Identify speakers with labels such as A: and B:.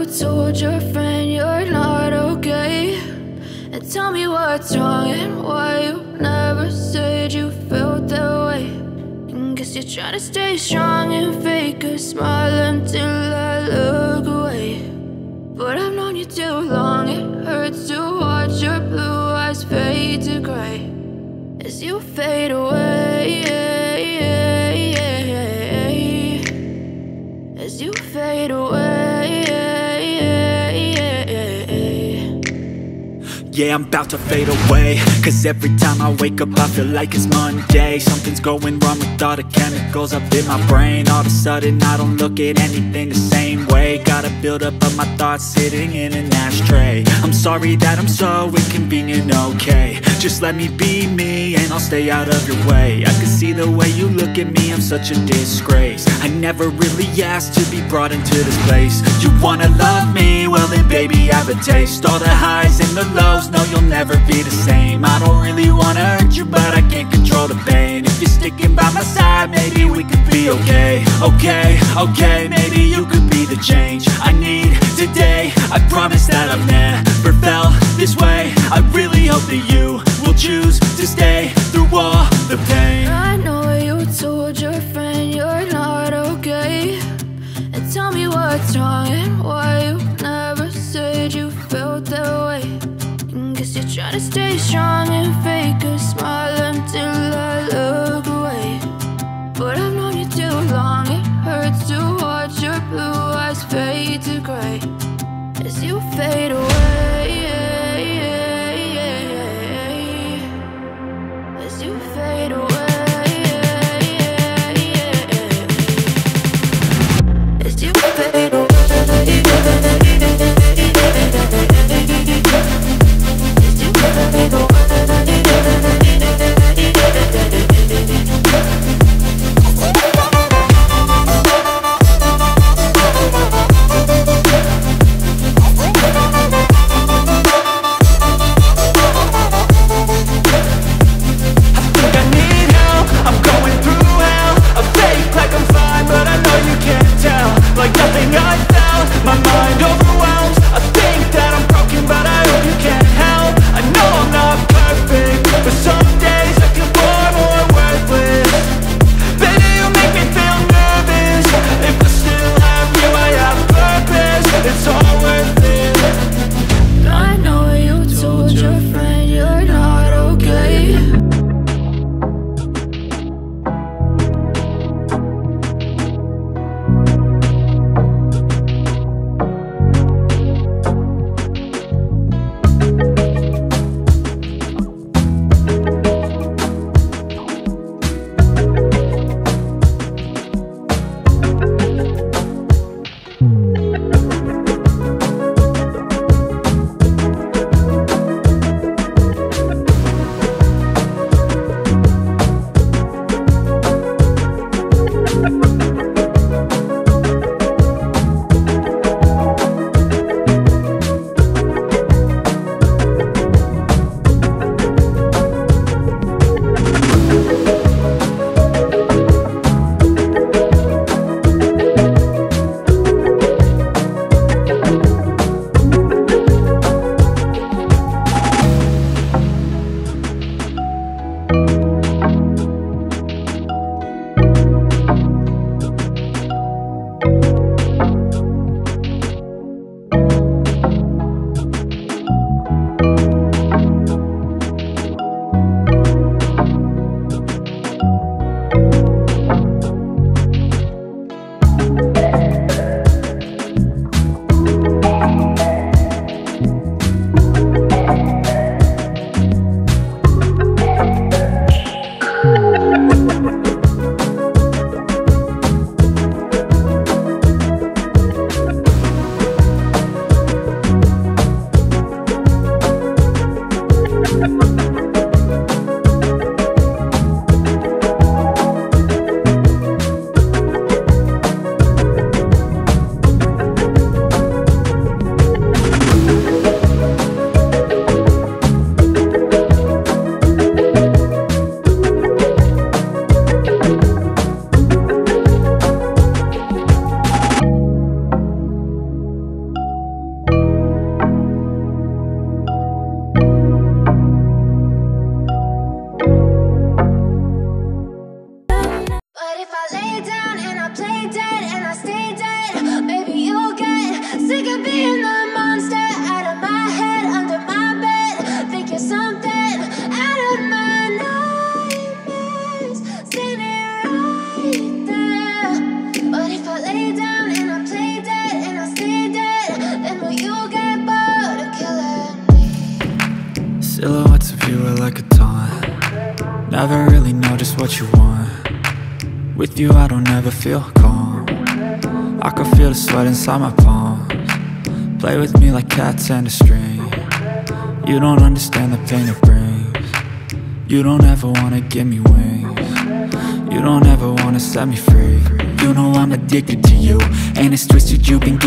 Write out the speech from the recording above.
A: told your friend you're not okay, and tell me what's wrong and why you never said you felt that way. And guess you're trying to stay strong and fake a smile until I look away. But I've known you too long, it hurts to watch your blue eyes fade to gray as you fade away, as you fade away.
B: Yeah, I'm about to fade away, cause every time I wake up I feel like it's Monday. Something's going wrong with all the chemicals up in my brain. All of a sudden I don't look at anything the same way. Got a buildup of my thoughts sitting in an ashtray. I'm sorry that I'm so inconvenient, okay. Just let me be me and I'll stay out of your way. I can see the way you look at me, I'm such a disgrace. I never really asked to be brought into this place. You wanna love me? Well then baby, have a taste. All the highs and the lows, no, you'll never be the same. I don't really wanna hurt you, but I can't control the pain. If you're sticking by my side, maybe we could be okay. Okay, maybe you could be the change I need today. I promise that I've never felt this way. I really hope that you will choose to stay through all the pain.
A: I know you told your friend you're not okay, and tell me what's wrong and why you never said you felt that way. Guess you're trying to stay strong and fake a smile until I look away. But I've known you too long, it hurts to watch your blue eyes fade to gray as you fade away, as you fade away, as you fade away.
B: never really know just what you want. With you I don't ever feel calm. I can feel the sweat inside my palms. Play with me like cats and a string. You don't understand the pain it brings. You don't ever wanna give me wings. You don't ever wanna set me free. You know I'm addicted to you, and it's twisted, you've been